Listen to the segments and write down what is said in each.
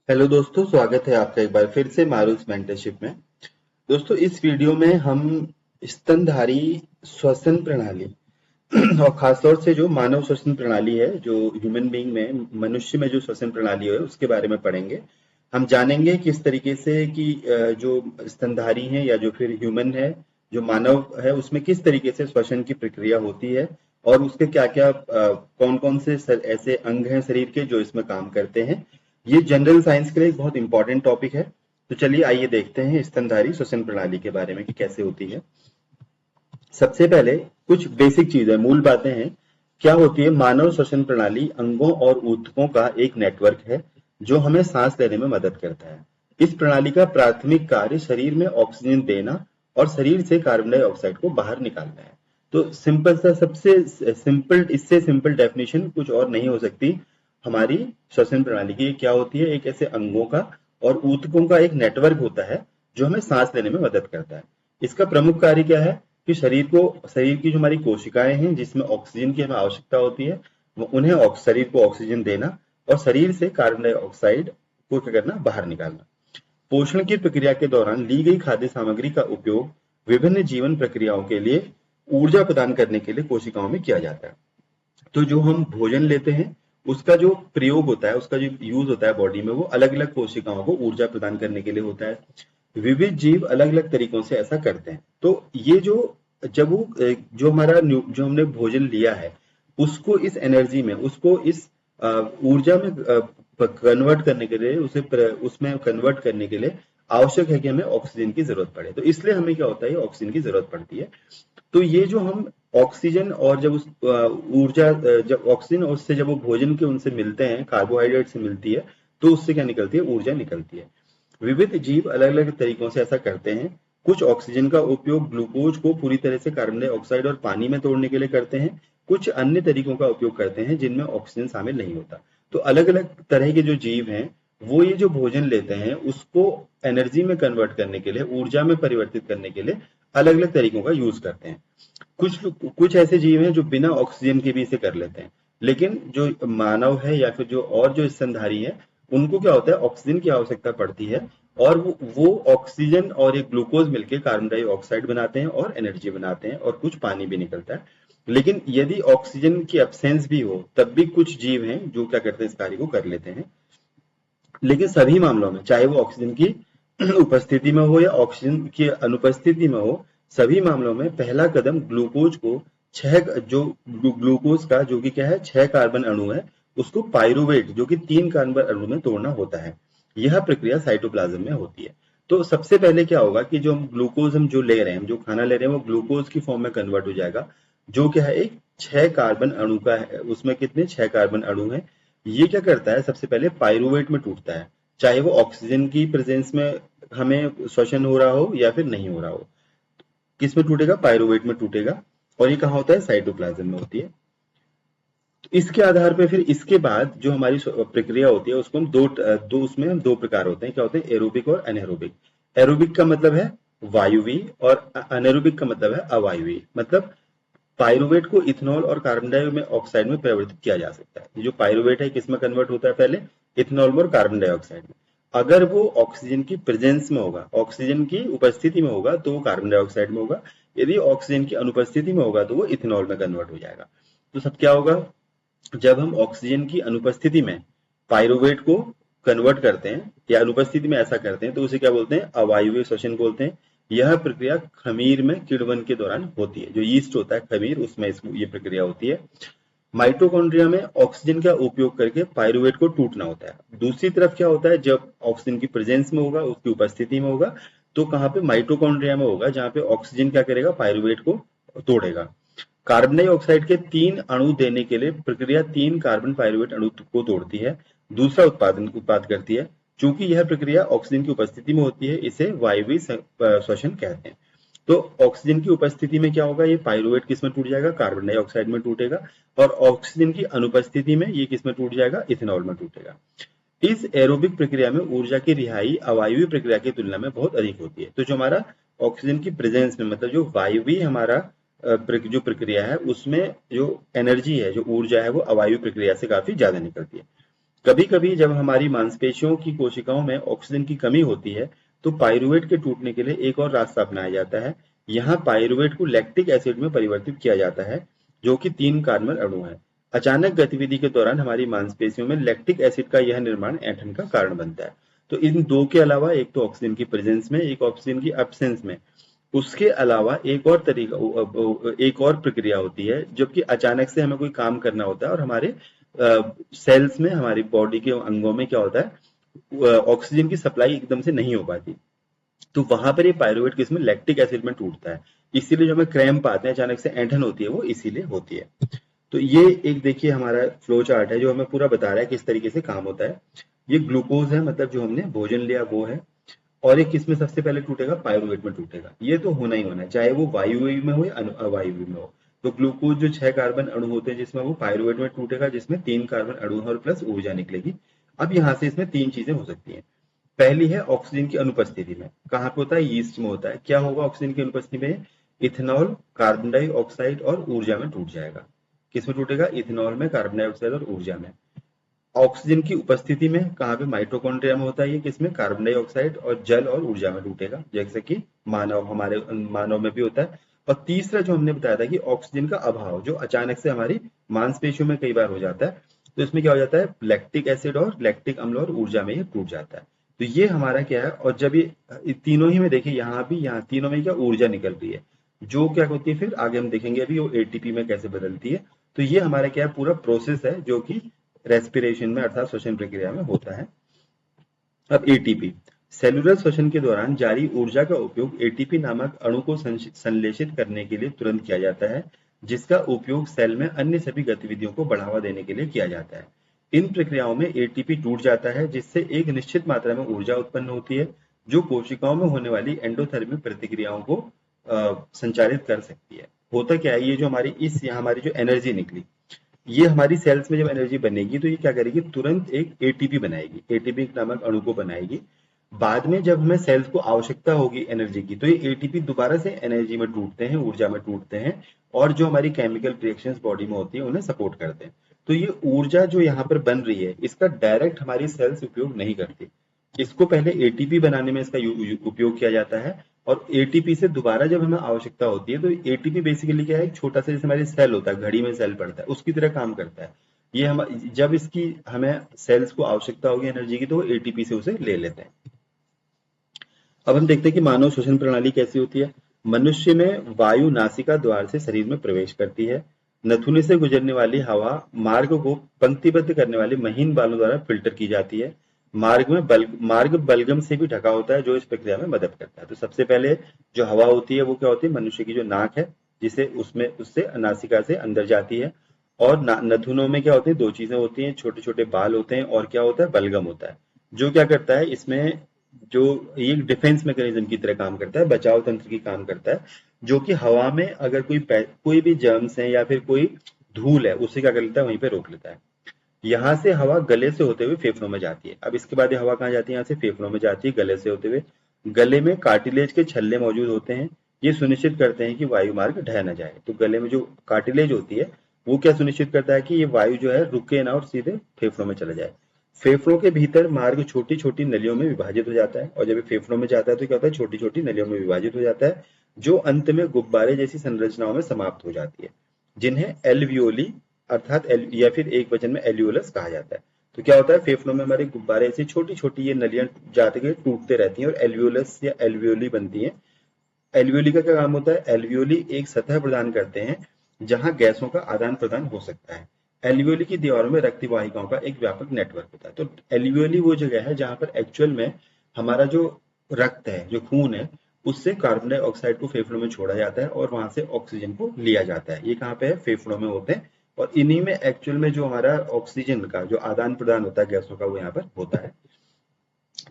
Hello दोस्तों, स्वागत है आपका एक बार फिर से मारूस मेंटरशिप में। दोस्तों, इस वीडियो में हम स्तनधारी श्वसन प्रणाली और खासतौर से जो मानव श्वसन प्रणाली है, जो ह्यूमन बीइंग में मनुष्य में जो श्वसन प्रणाली है उसके बारे में पढ़ेंगे। हम जानेंगे किस तरीके से कि जो स्तनधारी है या जो फिर ह्यूमन है, जो मानव है, उसमें किस तरीके से श्वसन की प्रक्रिया होती है और उसके क्या क्या कौन कौन से ऐसे अंग हैं शरीर के जो इसमें काम करते हैं। ये जनरल साइंस के लिए एक बहुत इंपॉर्टेंट टॉपिक है। तो चलिए आइए देखते हैं स्तनधारी श्वसन प्रणाली के बारे में कि कैसे होती है। सबसे पहले कुछ बेसिक चीजें, मूल बातें हैं। क्या होती है? मानव श्वसन प्रणाली अंगों और ऊतकों का एक नेटवर्क है जो हमें सांस लेने में मदद करता है। इस प्रणाली का प्राथमिक कार्य शरीर में ऑक्सीजन देना और शरीर से कार्बन डाइऑक्साइड को बाहर निकालना है। तो सिंपल सा, सबसे सिंपल, इससे सिंपल डेफिनेशन कुछ और नहीं हो सकती। हमारी श्वसन प्रणाली की क्या होती है? एक ऐसे अंगों का और ऊतकों का एक नेटवर्क होता है जो हमें सांस लेने में मदद करता है। इसका प्रमुख कार्य क्या है कि शरीर की जो हमारी कोशिकाएं हैं जिसमें ऑक्सीजन की हमें आवश्यकता होती है, उन्हें शरीर को ऑक्सीजन देना और शरीर से कार्बन डाइऑक्साइड को क्या करना? बाहर निकालना। पोषण की प्रक्रिया के दौरान ली गई खाद्य सामग्री का उपयोग विभिन्न जीवन प्रक्रियाओं के लिए ऊर्जा प्रदान करने के लिए कोशिकाओं में किया जाता है। तो जो हम भोजन लेते हैं उसका जो प्रयोग होता है, उसका जो यूज होता है बॉडी में, वो अलग अलग कोशिकाओं को ऊर्जा प्रदान करने के लिए होता है। विविध जीव अलग अलग तरीकों से ऐसा करते हैं। तो ये जो जब वो जो हमारा जो हमने भोजन लिया है उसको इस एनर्जी में, उसको इस ऊर्जा में कन्वर्ट करने के लिए, उसमें कन्वर्ट करने के लिए आवश्यक है कि हमें ऑक्सीजन की जरूरत पड़े। तो इसलिए हमें क्या होता है? ऑक्सीजन की जरूरत पड़ती है। तो ये जो हम ऑक्सीजन और जब उस ऊर्जा, जब ऑक्सीजन और उससे जब वो भोजन के उनसे मिलते हैं, कार्बोहाइड्रेट से मिलती है, तो उससे क्या निकलती है? ऊर्जा निकलती है। विविध जीव अलग अलग तरीकों से ऐसा करते हैं। कुछ ऑक्सीजन का उपयोग ग्लूकोज को पूरी तरह से कार्बन डाइऑक्साइड और पानी में तोड़ने के लिए करते हैं। कुछ अन्य तरीकों का उपयोग करते हैं जिनमें ऑक्सीजन शामिल नहीं होता। तो अलग अलग तरह के जो जीव हैं वो ये जो भोजन लेते हैं उसको एनर्जी में कन्वर्ट करने के लिए, ऊर्जा में परिवर्तित करने के लिए अलग अलग तरीकों का यूज करते हैं। कुछ कुछ ऐसे जीव हैं जो बिना ऑक्सीजन के भी इसे कर लेते हैं। लेकिन जो मानव है या फिर जो स्तनधारी है, उनको क्या होता है? ऑक्सीजन की आवश्यकता पड़ती है और वो ऑक्सीजन और एक ग्लूकोज मिलकर कार्बन डाइऑक्साइड बनाते हैं और एनर्जी बनाते हैं और कुछ पानी भी निकलता है। लेकिन यदि ऑक्सीजन की एब्सेंस भी हो तब भी कुछ जीव हैं जो क्या करते हैं? इस कार्य को कर लेते हैं। लेकिन सभी मामलों में, चाहे वो ऑक्सीजन की उपस्थिति में हो या ऑक्सीजन की अनुपस्थिति में हो, सभी मामलों में पहला कदम ग्लूकोज को छह जो ग्लूकोज का जो कि क्या है? 6 कार्बन अणु है, उसको पाइरुवेट जो कि 3 कार्बन अणु में तोड़ना होता है। यह प्रक्रिया साइटोप्लाज्म में होती है। तो सबसे पहले क्या होगा कि जो हम ग्लूकोज हम जो ले रहे हैं, हम जो खाना ले रहे हैं, वो ग्लूकोज की फॉर्म में कन्वर्ट हो जाएगा, जो क्या है? एक 6 कार्बन अणु का है। उसमें कितने? 6 कार्बन अणु हैं। ये क्या करता है? सबसे पहले पाइरुवेट में टूटता है, चाहे वो ऑक्सीजन की प्रेजेंस में हमें श्वसन हो रहा हो या फिर नहीं हो रहा हो। किस में टूटेगा? पाइरुवेट में टूटेगा। और ये कहाँ होता है? साइटोप्लाज्म में होती है। तो इसके आधार पे फिर इसके बाद जो हमारी प्रक्रिया होती है उसको हम उसमें हम दो प्रकार होते हैं। क्या होते हैं? एरोबिक और अनएरोबिक। एरोबिक का मतलब है वायुवी और अनएरोबिक का मतलब है अवायुवी। मतलब पाइरुवेट को इथेनॉल और कार्बन डाइऑक्साइड में परिवर्तित किया जा सकता है। ये जो पाइरुवेट है किसमें कन्वर्ट होता है? पहले इथेनॉल में और कार्बन डाइऑक्साइड में। अगर वो ऑक्सीजन की प्रेजेंस में होगा, ऑक्सीजन की उपस्थिति में होगा, तो वो कार्बन डाइऑक्साइड में होगा। यदि ऑक्सीजन की अनुपस्थिति में होगा तो वो इथेनॉल में कन्वर्ट हो जाएगा। तो सब क्या होगा? जब हम ऑक्सीजन की अनुपस्थिति में पाइरुवेट को कन्वर्ट करते हैं या अनुपस्थिति में ऐसा करते हैं तो उसे क्या बोलते हैं? अवायवीय श्वसन बोलते हैं। यह प्रक्रिया खमीर में किण्वन के दौरान होती है। जो यीस्ट होता है खमीर, उसमें ये प्रक्रिया होती है। माइटोकॉन्ड्रिया में ऑक्सीजन का उपयोग करके पाइरुवेट को टूटना होता है। दूसरी तरफ क्या होता है? जब ऑक्सीजन की प्रेजेंस में होगा, उसकी उपस्थिति में होगा, तो कहाँ पे? माइटोकॉन्ड्रिया में होगा, जहां पे ऑक्सीजन क्या करेगा? पाइरुवेट को तोड़ेगा। कार्बन डाइऑक्साइड के 3 अणु देने के लिए प्रक्रिया 3 कार्बन पाइरुवेट अणु को तोड़ती है, दूसरा उत्पाद करती है। चूंकि यह प्रक्रिया ऑक्सीजन की उपस्थिति में होती है, इसे वायवीय श्वसन कहते हैं। तो ऑक्सीजन की उपस्थिति में क्या होगा? ये पाइरुवेट किस में टूट जाएगा? कार्बन डाइऑक्साइड में टूटेगा। और ऑक्सीजन की अनुपस्थिति में ये किस में टूट जाएगा? इथेनॉल में टूटेगा। इस एरोबिक प्रक्रिया में ऊर्जा की रिहाई अवायवीय प्रक्रिया की तुलना में बहुत अधिक होती है। तो जो हमारा ऑक्सीजन की प्रेजेंस में, मतलब जो वायवीय हमारा जो प्रक्रिया है, उसमें जो एनर्जी है, जो ऊर्जा है, वो अवायवीय प्रक्रिया से काफी ज्यादा निकलती है। कभी कभी जब हमारी मांसपेशियों की कोशिकाओं में ऑक्सीजन की कमी होती है तो पाइरुवेट के टूटने के लिए एक और रास्ता अपनाया जाता है। यहाँ पाइरुवेट को लैक्टिक एसिड में परिवर्तित किया जाता है, जो कि 3 कार्बन अणु है। अचानक गतिविधि के दौरान हमारी मांसपेशियों में लैक्टिक एसिड का यह निर्माण ऐंठन का कारण बनता है। तो इन दो के अलावा, एक तो ऑक्सीजन की प्रेजेंस में, एक ऑक्सीजन की एब्सेंस में, उसके अलावा एक और तरीका, एक और प्रक्रिया होती है जबकि अचानक से हमें कोई काम करना होता है और हमारे सेल्स में, हमारी बॉडी के अंगों में क्या होता है, ऑक्सीजन की सप्लाई एकदम से नहीं हो पाती, तो वहां पर ये पायरुवेट किस्म लैक्टिक एसिड में टूटता है। इसीलिए जो हमें क्रैम्प आते हैं, अचानक से ऐंठन होती है, वो इसीलिए होती है। तो ये एक देखिए हमारा फ्लो चार्ट है जो हमें पूरा बता रहा है किस तरीके से काम होता है। ये ग्लूकोज है, मतलब जो हमने भोजन लिया वो है, और ये किस में सबसे पहले टूटेगा, पायरुवेट में टूटेगा। ये तो होना ही होना है, चाहे वो वायु में हो या अवायु में हो। तो ग्लूकोज जो 6 कार्बन अणु होते हैं जिसमें, वो पायरुवेट में टूटेगा जिसमें 3 कार्बन अणु है और प्लस ऊर्जा निकलेगी। अब यहाँ से इसमें 3 चीजें हो सकती हैं। पहली है ऑक्सीजन की अनुपस्थिति में। कहाँ पे होता है, यीस्ट में होता है। क्या होगा ऑक्सीजन की अनुपस्थिति में, इथेनॉल, कार्बन डाइऑक्साइड और ऊर्जा में टूट जाएगा। किसमें टूटेगा, इथेनॉल में, कार्बन डाइऑक्साइड और ऊर्जा में। ऑक्सीजन की उपस्थिति में कहाँ पे, माइटोकॉन्ड्रिया में होता है ये, किसमें, कार्बन डाइऑक्साइड और जल और ऊर्जा में टूटेगा, जैसे कि हमारे मानव में भी होता है। और तीसरा जो हमने बताया था कि ऑक्सीजन का अभाव जो अचानक से हमारी मांसपेशियों में कई बार हो जाता है, तो इसमें क्या हो जाता है, लैक्टिक एसिड और लैक्टिक अम्ल और ऊर्जा में ये टूट जाता है। तो ये हमारा क्या है, और जब ये तीनों ही में देखिए, यहाँ भी, यहाँ तीनों में क्या ऊर्जा निकल रही है, जो क्या होती है फिर आगे हम देखेंगे अभी वो एटीपी में कैसे बदलती है। तो ये हमारा क्या है, पूरा प्रोसेस है जो कि रेस्पिरेशन में अर्थात श्वसन प्रक्रिया में होता है। अब एटीपी, सेलुलर श्वसन के दौरान जारी ऊर्जा का उपयोग एटीपी नामक अणु को संश्लेषित करने के लिए तुरंत किया जाता है, जिसका उपयोग सेल में अन्य सभी गतिविधियों को बढ़ावा देने के लिए किया जाता है। इन प्रक्रियाओं में एटीपी टूट जाता है जिससे एक निश्चित मात्रा में ऊर्जा उत्पन्न होती है, जो कोशिकाओं में होने वाली एंडोथर्मिक प्रतिक्रियाओं को संचालित कर सकती है। होता क्या है, ये जो हमारी यहाँ हमारी जो एनर्जी निकली, ये हमारी सेल्स में जब एनर्जी बनेगी तो ये क्या करेगी, तुरंत एक एटीपी बनाएगी, एटीपी नामक अणु को बनाएगी। बाद में जब हमें सेल्स को आवश्यकता होगी एनर्जी की, तो ये एटीपी दोबारा से एनर्जी में टूटते हैं, ऊर्जा में टूटते हैं, और जो हमारी केमिकल रिएक्शंस बॉडी में होती है उन्हें सपोर्ट करते हैं। तो ये ऊर्जा जो यहाँ पर बन रही है, इसका डायरेक्ट हमारी सेल्स उपयोग नहीं करती। इसको पहले एटीपी बनाने में इसका उपयोग किया जाता है, और एटीपी से दोबारा जब हमें आवश्यकता होती है, तो एटीपी बेसिकली क्या है, एक छोटा सा जैसे हमारी सेल होता है, घड़ी में सेल पड़ता है, उसकी तरह काम करता है। ये हम जब इसकी हमें सेल्स को आवश्यकता होगी एनर्जी की, तो वो एटीपी से उसे ले लेते हैं। अब हम देखते हैं कि मानव श्वसन प्रणाली कैसी होती है। मनुष्य में वायु नासिका द्वार से शरीर में प्रवेश करती है। नथुने से गुजरने वाली हवा मार्ग को पंक्तिबद्ध करने वाले महीन बालों द्वारा फिल्टर की जाती है। मार्ग बलगम से भी ढका होता है जो इस प्रक्रिया में मदद करता है। तो सबसे पहले जो हवा होती है वो क्या होती है, मनुष्य की जो नाक है, जिसे उससे नासिका से अंदर जाती है। और नथुनों में क्या होती है, दो चीजें होती हैं, छोटे छोटे बाल होते हैं, और क्या होता है, बलगम होता है, जो क्या करता है, इसमें जो ये डिफेंस मैकेनिज्म की तरह काम करता है, बचाव तंत्र की काम करता है, जो कि हवा में अगर कोई भी जर्म्स है या फिर कोई धूल है, उसे क्या कर लेता है, वहीं पे रोक लेता है। यहाँ से हवा गले से होते हुए फेफड़ों में जाती है। अब इसके बाद ये हवा कहाँ जाती है, यहाँ से फेफड़ों में जाती है गले से होते हुए। गले में कार्टिलेज के छल्ले मौजूद होते हैं, ये सुनिश्चित करते हैं कि वायु मार्ग ढह न जाए। तो गले में जो कार्टिलेज होती है वो क्या सुनिश्चित करता है कि ये वायु जो है रुके ना और सीधे फेफड़ों में चला जाए। फेफड़ों के भीतर मार्ग छोटी छोटी नलियों में विभाजित हो जाता है, और जब ये फेफड़ों में जाता है तो क्या होता है, छोटी छोटी नलियों में विभाजित हो जाता है, जो अंत में गुब्बारे जैसी संरचनाओं में समाप्त हो जाती है, जिन्हें एल्वियोली अर्थात या फिर एक वचन में एल्वियोलस कहा जाता है। तो क्या होता है, फेफड़ों में हमारे गुब्बारे ऐसी छोटी छोटी ये नलियां जाते हुए टूटते रहती हैं और एल्वियोलस या एल्वियोली बनती हैं। एल्वियोली का क्या काम होता है, एल्वियोली एक सतह प्रदान करते हैं जहां गैसों का आदान प्रदान हो सकता है। एल्वियोली की दीवारों में रक्त वाहिकाओं का एक व्यापक नेटवर्क होता है। तो एल्वियोली वो जगह है जहां पर एक्चुअल में हमारा जो रक्त है, जो खून है, उससे कार्बन डाइऑक्साइड को फेफड़ों में छोड़ा जाता है और वहां से ऑक्सीजन को लिया जाता है। ये कहाँ पे है, फेफड़ों में होते हैं, और इन्हीं में एक्चुअल में जो हमारा ऑक्सीजन का जो आदान प्रदान होता है गैसों का, वो यहाँ पर होता है।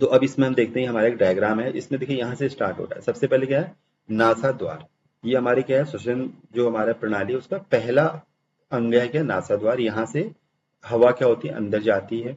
तो अब इसमें हम देखते हैं हमारा एक डायग्राम है, इसमें देखिए यहाँ से स्टार्ट हो रहा है। सबसे पहले क्या है, नासा द्वार। ये हमारे क्या है, श्वसन जो हमारा प्रणाली है उसका पहला अंग है क्या, नासा द्वार। यहाँ से हवा क्या होती है, अंदर जाती है।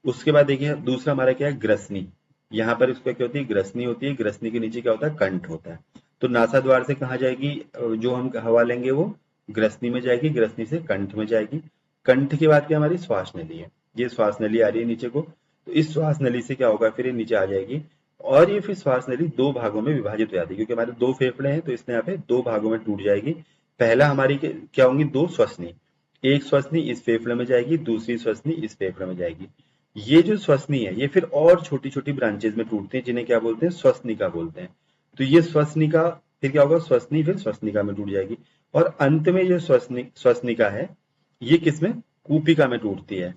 उसके बाद देखिए दूसरा हमारा क्या है, ग्रसनी। यहाँ पर इसको क्या होती है, ग्रसनी होती है। ग्रसनी के नीचे क्या होता है, कंठ होता है। तो नासा द्वार से कहाँ जाएगी, जो हम हवा लेंगे वो ग्रसनी में जाएगी, ग्रसनी से कंठ में जाएगी। कंठ के बाद क्या, हमारी श्वास नली है। ये श्वास नली आ रही है नीचे को, तो इस श्वास नली से क्या होगा, फिर ये नीचे आ जाएगी और ये फिर श्वास नली दो भागों में विभाजित हो जाती है, क्योंकि हमारे दो फेफड़े हैं तो इसने यहाँ पे दो भागों में टूट जाएगी। पहला हमारी क्या होंगी, दो श्वसनी, एक श्वसनी इस फेफड़े में जाएगी, दूसरी श्वसनी इस फेफड़े में जाएगी। ये जो श्वसनी है ये फिर और छोटी छोटी ब्रांचेज में टूटते हैं, जिन्हें क्या बोलते हैं, श्वसनिका बोलते हैं। तो ये श्वसनिका फिर क्या होगा, श्वसनी फिर श्वसनिका में टूट जाएगी और अंत में जो श्वसनिका है ये किसमें, कूपिका में टूटती है,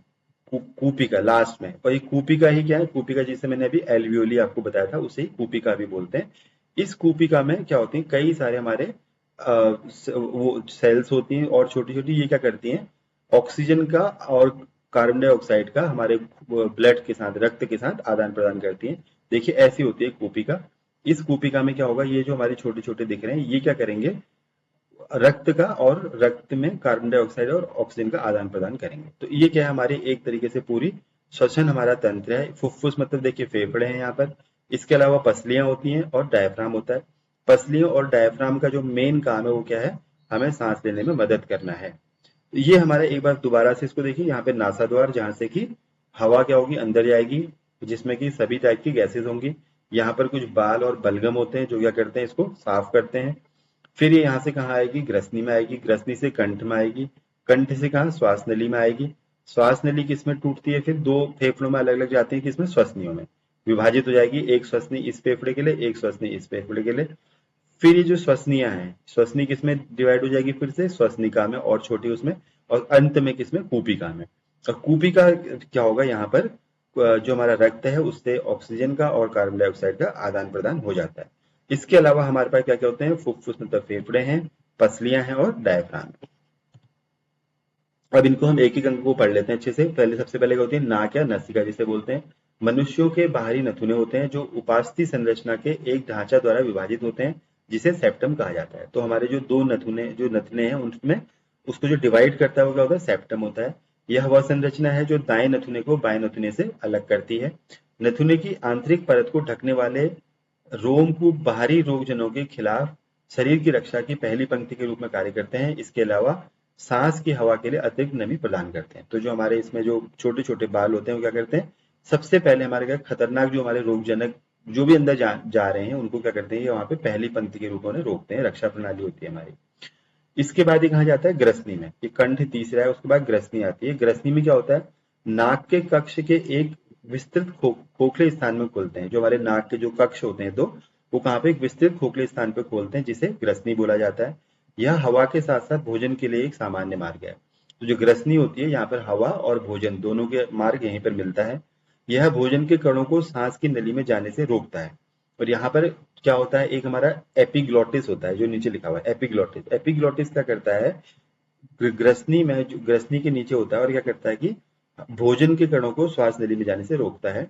कूपिका लास्ट में। और ये कूपिका ही क्या है, कूपिका जिसे मैंने अभी एल्वियोली आपको बताया था उसे ही कूपिका भी बोलते हैं। इस कूपिका में क्या होती है, कई सारे हमारे वो सेल्स होती हैं और छोटी छोटी, ये क्या करती हैं, ऑक्सीजन का और कार्बन डाइऑक्साइड का हमारे ब्लड के साथ, रक्त के साथ आदान प्रदान करती हैं। देखिए ऐसी होती है कूपिका। इस कूपिका में क्या होगा, ये जो हमारे छोटे छोटे दिख रहे हैं ये क्या करेंगे, रक्त का और रक्त में कार्बन डाइऑक्साइड और ऑक्सीजन का आदान प्रदान करेंगे। तो ये क्या है, हमारी एक तरीके से पूरी श्वसन हमारा तंत्र है। फुफ्फुस मतलब देखिए फेफड़े हैं यहाँ पर, इसके अलावा पसलियां होती हैं और डायफ्राम होता है। पसलियों और डायफ्राम का जो मेन काम है वो क्या है, हमें सांस लेने में मदद करना है। तो ये हमारा, एक बार दोबारा से इसको देखिए, यहाँ पे नासा द्वार जहां से कि हवा क्या होगी, अंदर जाएगी, जिसमें कि सभी टाइप की गैसेज होंगी। यहाँ पर कुछ बाल और बलगम होते हैं जो क्या करते हैं, इसको साफ करते हैं। फिर ये यहाँ से कहाँ आएगी, ग्रसनी में आएगी, ग्रसनी से कंठ में आएगी, कंठ से कहाँ, श्वास नली में आएगी। श्वास नली किसमें टूटती है, फिर दो फेफड़ों में अलग अलग जाती है, किसमें, श्वसनियों में विभाजित हो जाएगी। एक श्वसनी इस फेफड़े के लिए, एक श्वसनी इस फेफड़े के लिए। फिर ये जो श्वसनियां हैं, श्वसनी किसमें डिवाइड हो जाएगी, फिर से श्वसनिका में और छोटी उसमें, और अंत में किसमें, कूपिका में। और कूपिका क्या होगा, यहाँ पर जो हमारा रक्त है उससे ऑक्सीजन का और कार्बन डाइऑक्साइड का आदान प्रदान हो जाता है। इसके अलावा हमारे पास क्या क्या होते हैं, फुफ्फुस मतलब फेफड़े हैं, पसलियां हैं और डायफ्राम। अब इनको हम एक एक अंग को पढ़ लेते हैं अच्छे से। पहले सबसे पहले क्या होती है, नाक या नसिका जिसे बोलते हैं। मनुष्यों के बाहरी नथुने होते हैं जो उपास्थि संरचना के एक ढांचा द्वारा विभाजित होते हैं, जिसे सेप्टम कहा जाता है। तो हमारे जो दो नथुने, जो नथुने हैं उनमें उसको जो डिवाइड करता है वो क्या होता है, सेप्टम होता है। यह वह संरचना है जो दाएं नथुने को बाएं नथुने से अलग करती है। नथुने की आंतरिक परत को ढकने वाले रोमकूप बाहरी रोगजनों के खिलाफ शरीर की रक्षा की पहली पंक्ति के रूप में कार्य करते हैं। इसके अलावा सांस की हवा के लिए अतिरिक्त नमी प्रदान करते हैं। तो जो हमारे इसमें जो छोटे छोटे बाल होते हैं वो क्या करते हैं, सबसे पहले हमारे क्या, खतरनाक जो हमारे रोगजनक जो भी अंदर जा रहे हैं उनको क्या करते हैं, ये वहां पे पहली पंक्ति के रूप में रोकते हैं, रक्षा प्रणाली होती है हमारी। इसके बाद ये कहा जाता है ग्रसनी में, ये कंठ तीसरा है, उसके बाद ग्रसनी आती है। ग्रसनी में क्या होता है, नाक के कक्ष के एक विस्तृत खोखले स्थान में खोलते हैं। जो हमारे नाक के जो कक्ष होते हैं तो वो कहाँ पे, एक विस्तृत खोखले स्थान पे खोलते हैं, जिसे ग्रसनी बोला जाता है। यह हवा के साथ साथ भोजन के लिए एक सामान्य मार्ग है। तो जो ग्रसनी होती है, यहाँ पर हवा और भोजन दोनों के मार्ग यहीं पर मिलता है। यह भोजन के कणों को सांस की नली में जाने से रोकता है। और यहाँ पर क्या होता है, एक हमारा एपिग्लोटिस होता है, जो नीचे लिखा हुआ है एपिग्लोटिस। एपिग्लोटिस क्या करता है, ग्रसनी में, जो ग्रसनी के नीचे होता है, और क्या करता है कि भोजन के कणों को श्वास नली में जाने से रोकता है।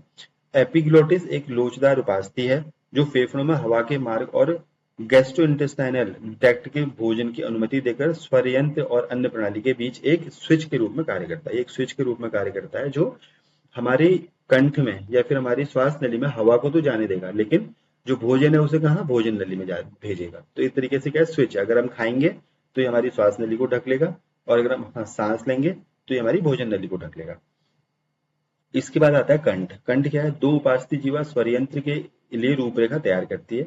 एपिग्लोटिस एक लोचदार उपास्थि है जो फेफड़ों में हवा के मार्ग और गैस्ट्रोइंटेस्टाइनल ट्रैक्ट के भोजन की अनुमति देकर स्वर यंत्र और अन्य प्रणाली के बीच एक स्विच के रूप में कार्य करता है। एक स्विच के रूप में कार्य करता है जो हमारी कंठ में या फिर हमारी श्वास नली में हवा को तो जाने देगा, लेकिन जो भोजन है उसे कहाँ, भोजन नली में भेजेगा। तो इस तरीके से क्या है, स्विच है। अगर हम खाएंगे तो ये हमारी श्वास नली को ढक लेगा, और अगर हम सांस लेंगे तो ये हमारी भोजन नली को ढक लेगा। इसके बाद आता है कंठ। कंठ क्या है, दो उपास्थि जीवा स्वर यंत्र के लिए रूपरेखा तैयार करती है।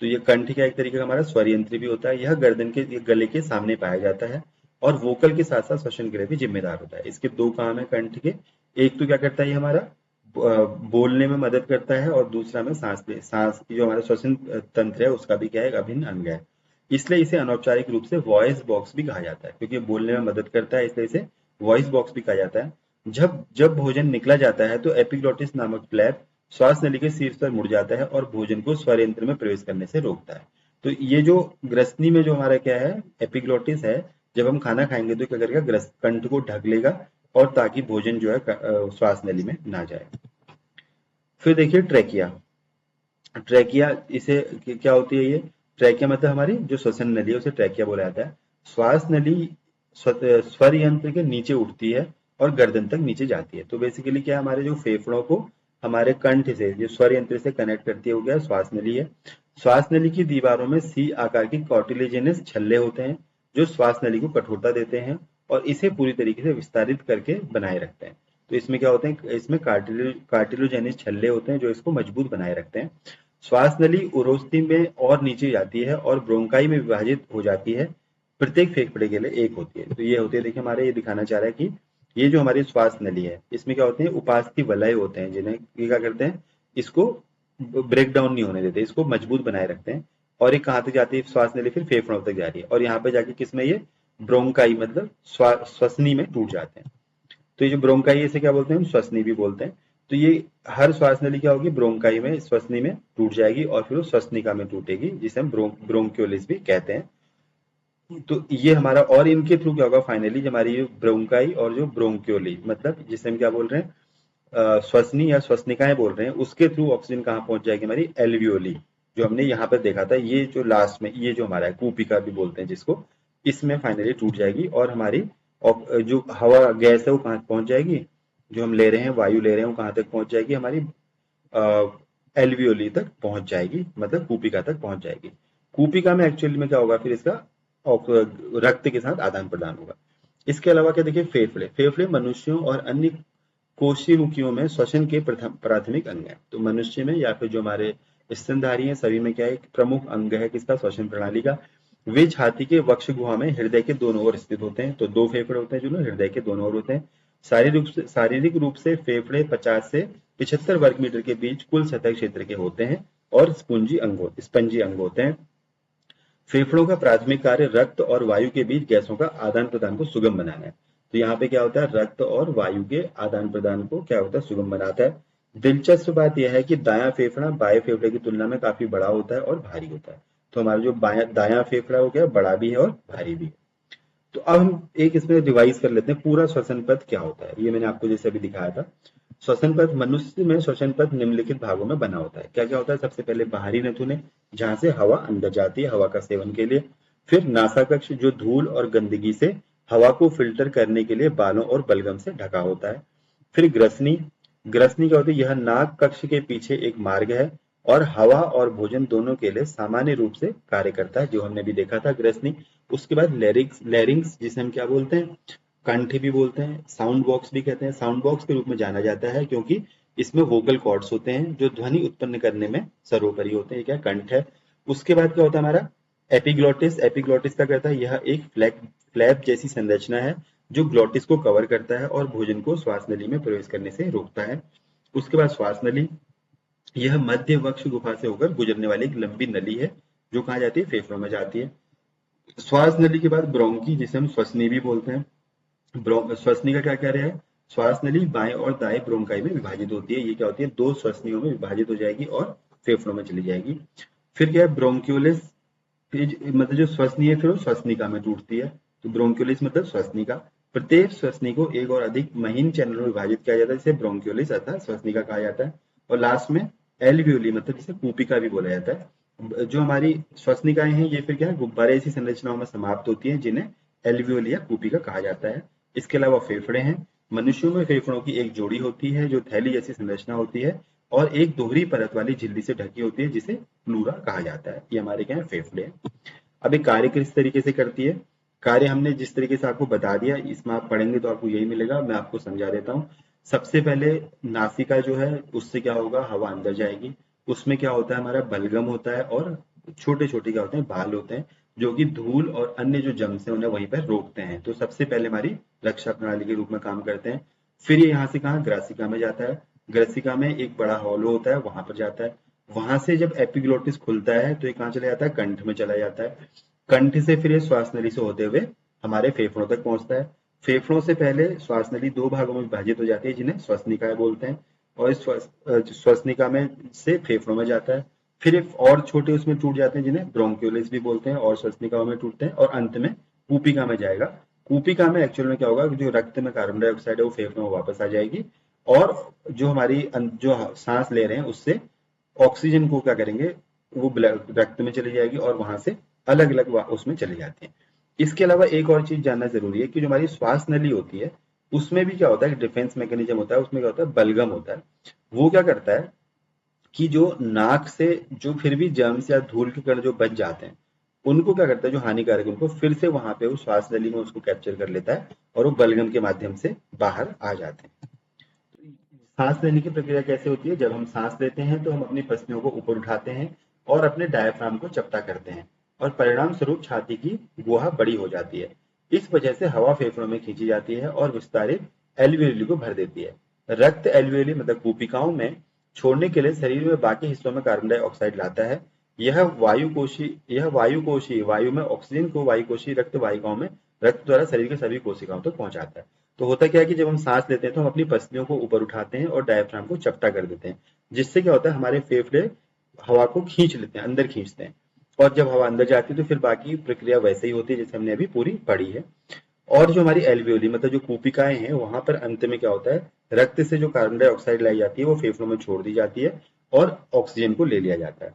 तो ये कंठ क्या एक तरीके का हमारा स्वर यंत्र भी होता है। यह गर्दन के, गले के सामने पाया जाता है और वोकल के साथ साथ श्वसन के लिए भी जिम्मेदार होता है। इसके दो काम है कंठ के, एक तो क्या करता है ये हमारा बोलने में मदद करता है, और दूसरा में सांस की जो हमारा श्वसन तंत्र है उसका भी क्या है, अभिन्न अंग है। इसलिए इसे अनौपचारिक रूप से वॉइस बॉक्स भी कहा जाता है, क्योंकि बोलने में मदद करता है, इसलिए इसे वॉइस बॉक्स भी कहा जाता है। जब भोजन निकला जाता है तो एपिग्लोटिस नामक फ्लैप श्वास नली के शीर्ष पर मुड़ जाता है और भोजन को स्वर यंत्र में प्रवेश करने से रोकता है। तो ये जो ग्रसनी में जो हमारा क्या है, एपिग्लोटिस है, जब हम खाना खाएंगे तो क्या करेगा, कंठ को ढक लेगा, और ताकि भोजन जो है श्वास नली में ना जाए। फिर देखिए ट्रेकिया। ट्रेकिया इसे क्या होती है, ये ट्रेकिया मतलब हमारी जो श्वसन नली है उसे ट्रेकिया बोला जाता है। श्वास नली स्वर यंत्र के नीचे उठती है और गर्दन तक नीचे जाती है। तो बेसिकली क्या है, हमारे जो फेफड़ों को हमारे कंठ से, जो स्वर यंत्र से कनेक्ट करती है, वो क्या है, श्वास नली है। श्वास नली की दीवारों में सी आकार की कार्टिलेजिनस छल्ले होते हैं जो श्वास नली को कठोरता देते हैं और इसे पूरी तरीके से विस्तारित करके बनाए रखते हैं। तो इसमें क्या होते हैं, इसमें कार्टिलोजेनिस छल्ले होते हैं जो इसको मजबूत बनाए रखते हैं। श्वास नली उरोस्थी में और नीचे जाती है और ब्रोंकाई में विभाजित हो जाती है, प्रत्येक फेफड़े के लिए एक होती है। तो ये होती है, देखिए हमारे ये दिखाना चाह रहा है कि ये जो हमारी श्वास नली है इसमें क्या होते हैं, उपास्थि वलय होते हैं, जिन्हें ये क्या करते हैं, इसको ब्रेक डाउन नहीं होने देते, इसको मजबूत बनाए रखते हैं। और ये कहाँ तक जाती है श्वास नली, फिर फेफड़ों तक जा रही है और यहाँ पे जाके किसमें, ये ब्रोंकाई मतलब श्वसनी में टूट जाते हैं। तो ये जो ब्रोंकाई है इसे क्या बोलते हैं, हम श्वसनी भी बोलते हैं। तो ये हर श्वास नली क्या होगी, ब्रोंकाई में श्वसनी में टूट जाएगी और फिर वो श्वसनिका में टूटेगी, जिसे हम ब्रोंक्योलिस भी कहते हैं। तो ये हमारा, और इनके थ्रू क्या होगा फाइनली, हमारी जो ब्रोंकाई और जो ब्रोंक्योली मतलब जिसे हम क्या बोल रहे हैं, श्वसनी या श्वसनिकाएं बोल रहे हैं, उसके थ्रू ऑक्सीजन कहाँ पहुंच जाएगी, हमारी एल्वियोली, जो हमने यहाँ पर देखा था, ये जो लास्ट में ये जो हमारा है कूपिका भी बोलते हैं जिसको, इसमें फाइनली टूट जाएगी और हमारी जो हवा गैस है वो कहाँ पहुंच जाएगी, जो हम ले रहे हैं वायु ले रहे हैं वो कहाँ तक पहुंच जाएगी, हमारी एल्वियोली तक पहुंच जाएगी, मतलब कूपिका तक पहुंच जाएगी। कूपिका में एक्चुअली में क्या होगा, फिर इसका रक्त के साथ आदान प्रदान होगा। इसके अलावा क्या देखिए, फेफड़े, फेफड़े मनुष्यों और अन्य कोशिरुकियों में श्वसन के प्राथमिक अंग है। तो मनुष्य में या फिर जो हमारे स्तनधारी हैं सभी में क्या है, एक प्रमुख अंग है किसका, श्वसन प्रणाली का। वे छाती के वक्ष गुहा में हृदय के दोनों ओर स्थित होते हैं। तो दो फेफड़े होते हैं जो ना हृदय के दोनों ओर होते हैं। शारीरिक रूप से फेफड़े 50 से 75 वर्ग मीटर के बीच कुल सतह क्षेत्र के होते हैं और स्पंजी अंग होते हैं। फेफड़ों का प्राथमिक कार्य रक्त और वायु के बीच गैसों का आदान प्रदान को सुगम बनाना है। तो यहाँ पे क्या होता है, रक्त और वायु के आदान प्रदान को क्या होता है, सुगम बनाता है। दिलचस्प बात यह है कि दायां फेफड़ा बाएं फेफड़े की तुलना में काफी बड़ा होता है और भारी होता है। तो हमारा जो दायां फेफड़ा हो गया, बड़ा भी है और भारी भी है। तो अब हम एक इसमें रिवाइज कर लेते हैं, पूरा श्वसन पथ क्या होता है। ये मैंने आपको जैसे अभी दिखाया था। श्वसन पथ, मनुष्य में श्वसन पथ निम्नलिखित भागों में बना होता है। क्या क्या होता है, सबसे पहले बाहरी नथुने, जहां से हवा अंदर जाती है हवा का सेवन के लिए। फिर नासाकक्ष, जो धूल और गंदगी से हवा को फिल्टर करने के लिए बालों और बलगम से ढका होता है। फिर ग्रसनी, ग्रसनी क्या होती है, यह नाक कक्ष के पीछे एक मार्ग है और हवा और भोजन दोनों के लिए सामान्य रूप से कार्य करता है, जो हमने भी देखा था ग्रसनी। उसके बाद लैरिंग्स, जिसे हम क्या बोलते हैं, कंठ भी बोलते हैं, साउंड बॉक्स भी कहते हैं। साउंड बॉक्स के रूप में जाना जाता है क्योंकि इसमें वोकल कॉर्ड्स होते हैं जो ध्वनि उत्पन्न करने में सर्वोपरि होते हैं। क्या कंठ है। उसके बाद क्या होता है हमारा एपिग्लोटिस। एपिग्लोटिस क्या करता है, यह एक फ्लैप जैसी संरचना है जो ग्लोटिस को कवर करता है और भोजन को श्वास नली में प्रवेश करने से रोकता है। उसके बाद श्वास नली, यह मध्य वक्ष गुफा से होकर गुजरने वाली एक लंबी नली है जो कहाँ जाती है, फेफड़ों में जाती है। श्वास नली के बाद ब्रोंकी, जिसे हम श्वसनी भी बोलते हैं। श्वसनी का क्या कार्य है, श्वास नली बाएं और दाएं ब्रोंकाई में विभाजित होती है। ये क्या होती है, दो श्वसनियों में विभाजित हो जाएगी और फेफड़ों में चली जाएगी। फिर क्या है, ब्रोंक्यूलिस, मतलब जो श्वसनी है फिर वो श्वसनिका में टूटती है। तो ब्रोंक्यूलिस मतलब श्वसनिका। प्रत्येक श्वसनी को एक और अधिक महीन चैनल में विभाजित किया जाता है, जिसे ब्रोंक्यूलिस अर्थात श्वसनिका कहा जाता है। और लास्ट में एल्वियोली, मतलब जिसे कूपिका भी बोला जाता है। जो हमारी श्वसनिकाएं हैं ये फिर क्या है, गुब्बारे ऐसी संरचनाओं में समाप्त होती हैं जिन्हें एल्वियोली या कूपिका कहा जाता है। इसके अलावा फेफड़े हैं। मनुष्यों में फेफड़ों की एक जोड़ी होती है जो थैली जैसी संरचना होती है और एक दोहरी परत वाली झिल्ली से ढकी होती है जिसे प्लूरा कहा जाता है। ये हमारे क्या है, फेफड़े हैं। अब ये कार्य किस तरीके से करती है, कार्य हमने जिस तरीके से आपको बता दिया, इसमें आप पढ़ेंगे तो आपको यही मिलेगा। मैं आपको समझा देता हूँ। सबसे पहले नासिका जो है उससे क्या होगा, हवा अंदर जाएगी। उसमें क्या होता है, हमारा बलगम होता है और छोटे छोटे क्या होते हैं, बाल होते हैं जो कि धूल और अन्य जो जम्स है उन्हें वहीं पर रोकते हैं। तो सबसे पहले हमारी रक्षा प्रणाली के रूप में काम करते हैं। फिर ये यहाँ से कहाँ, ग्रासिका में जाता है। ग्रासिका में एक बड़ा हॉलो होता है, वहां पर जाता है। वहां से जब एपिग्लोटिस खुलता है तो ये कहाँ चला जाता है, कंठ में चला जाता है। कंठ से फिर ये श्वास नली से होते हुए हमारे फेफड़ों तक पहुंचता है। फेफड़ों से पहले श्वास नली दो भागों में विभाजित हो जाती है जिन्हें श्वसनिकाएं बोलते हैं और इस श्वसनिका में से फेफड़ों में जाता है। फिर एक और छोटे उसमें टूट जाते हैं जिन्हें ब्रोंक्यूलिस भी बोलते हैं और श्वसनिकाओं में टूटते हैं और अंत में कूपिका में जाएगा। कूपिका में एक्चुअल में क्या होगा, जो रक्त में कार्बन डाइऑक्साइड है वो फेफड़ों में वापस आ जाएगी और जो हमारी जो सांस ले रहे हैं उससे ऑक्सीजन को क्या करेंगे, वो रक्त में चली जाएगी और वहां से अलग अलग उसमें चली जाती है। इसके अलावा एक और चीज जानना जरूरी है कि जो हमारी श्वास नली होती है उसमें भी क्या होता है, डिफेंस मैकेनिज्म होता है। उसमें क्या होता है, बलगम होता है। वो क्या करता है कि जो नाक से जो फिर भी जर्म्स या धूल के कण जो बच जाते हैं उनको क्या करता है, जो हानिकारक उनको फिर से वहां पे वो श्वास नली में उसको कैप्चर कर लेता है और वो बलगम के माध्यम से बाहर आ जाते हैं। सांस लेने की प्रक्रिया कैसे होती है? जब हम सांस लेते हैं तो हम अपनी पसलियों को ऊपर उठाते हैं और अपने डायफ्राम को चपटा करते हैं और परिणाम स्वरूप छाती की गुहा बड़ी हो जाती है। इस वजह से हवा फेफड़ों में खींची जाती है और विस्तारित एल्वियोली को भर देती है। रक्त एल्वियोली मतलब कूपिकाओं में छोड़ने के लिए शरीर में बाकी हिस्सों में कार्बन डाइऑक्साइड लाता है। यह वायु वायु में ऑक्सीजन को वायुकोशीय रक्त वाहिकाओं में रक्त द्वारा शरीर के सभी कोशिकाओं तक पहुंचाता है। तो होता क्या है कि जब हम सांस लेते हैं तो हम अपनी पसलियों को ऊपर उठाते हैं और डायफ्राम को चपटा कर देते हैं, जिससे क्या होता है हमारे फेफड़े हवा को खींच लेते हैं, अंदर खींचते हैं। और जब हवा अंदर जाती है तो फिर बाकी प्रक्रिया वैसे ही होती है जैसे हमने अभी पूरी पढ़ी है। और जो हमारी एल्वियोली मतलब जो कूपिकाएं हैं वहां पर अंत में क्या होता है, रक्त से जो कार्बन डाइऑक्साइड लाई जाती है वो फेफड़ों में छोड़ दी जाती है और ऑक्सीजन को ले लिया जाता है।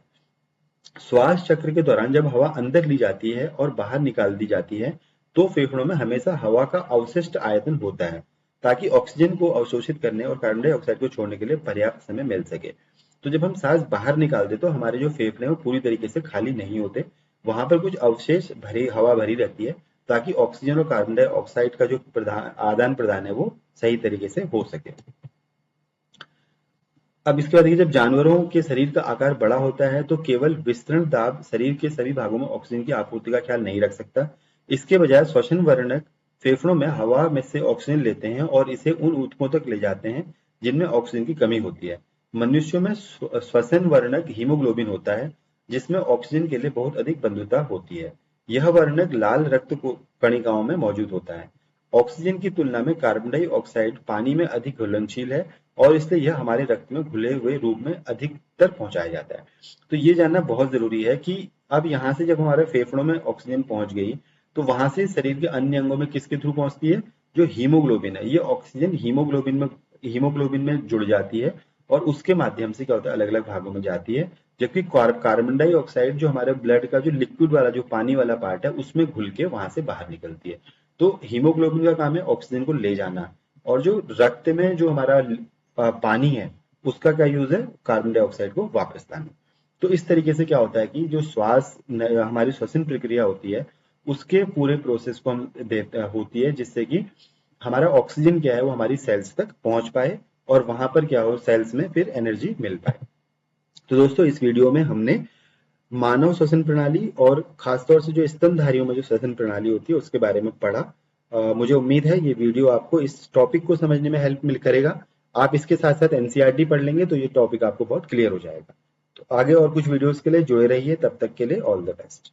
श्वास चक्र के दौरान जब हवा अंदर ली जाती है और बाहर निकाल दी जाती है तो फेफड़ों में हमेशा हवा का अवशिष्ट आयतन होता है ताकि ऑक्सीजन को अवशोषित करने और कार्बन डाइऑक्साइड को छोड़ने के लिए पर्याप्त समय मिल सके। तो जब हम सांस बाहर निकालते तो हमारे जो फेफड़े हैं वो पूरी तरीके से खाली नहीं होते, वहां पर कुछ अवशेष भरी हवा भरी रहती है ताकि ऑक्सीजन और कार्बन डाइऑक्साइड का जो आदान प्रदान है वो सही तरीके से हो सके। अब इसके बाद देखिए, जब जानवरों के शरीर का आकार बड़ा होता है तो केवल विस्तृण दाब शरीर के सभी भागों में ऑक्सीजन की आपूर्ति का ख्याल नहीं रख सकता। इसके बजाय श्वसन वर्णक फेफड़ों में हवा में से ऑक्सीजन लेते हैं और इसे उन ऊतकों तक ले जाते हैं जिनमें ऑक्सीजन की कमी होती है। मनुष्यों में श्वसन वर्णक हीमोग्लोबिन होता है जिसमें ऑक्सीजन के लिए बहुत अधिक बंधुता होती है। यह वर्णक लाल रक्त कणिकाओं में मौजूद होता है। ऑक्सीजन की तुलना में कार्बन डाइऑक्साइड पानी में अधिक घुलनशील है और इसलिए यह हमारे रक्त में घुले हुए रूप में अधिकतर पहुंचाया जाता है। तो ये जानना बहुत जरूरी है कि अब यहाँ से जब हमारे फेफड़ों में ऑक्सीजन पहुंच गई तो वहां से शरीर के अन्य अंगों में किसके थ्रू पहुंचती है? जो हीमोग्लोबिन है, ये ऑक्सीजन हीमोग्लोबिन में जुड़ जाती है और उसके माध्यम से क्या होता है अलग अलग भागों में जाती है। जबकि कार्बन डाइऑक्साइड जो हमारे ब्लड का जो लिक्विड वाला जो पानी वाला पार्ट है उसमें घुल के वहां से बाहर निकलती है। तो हीमोग्लोबिन का काम है ऑक्सीजन को ले जाना और जो रक्त में जो हमारा पानी है उसका क्या यूज है? कार्बन डाइऑक्साइड को वापस लाना। तो इस तरीके से क्या होता है कि जो हमारी श्वसन प्रक्रिया होती है उसके पूरे प्रोसेस को हम देते होती है जिससे कि हमारा ऑक्सीजन क्या है वो हमारी सेल्स तक पहुंच पाए और वहां पर क्या हो सेल्स में फिर एनर्जी मिल पाए। तो दोस्तों इस वीडियो में हमने मानव श्वसन प्रणाली और खासतौर से जो स्तनधारियों में जो श्वसन प्रणाली होती है उसके बारे में पढ़ा। मुझे उम्मीद है ये वीडियो आपको इस टॉपिक को समझने में हेल्प मिल करेगा। आप इसके साथ साथ एनसीईआरटी पढ़ लेंगे तो ये टॉपिक आपको बहुत क्लियर हो जाएगा। तो आगे और कुछ वीडियोस के लिए जुड़े रहिए, तब तक के लिए ऑल द बेस्ट।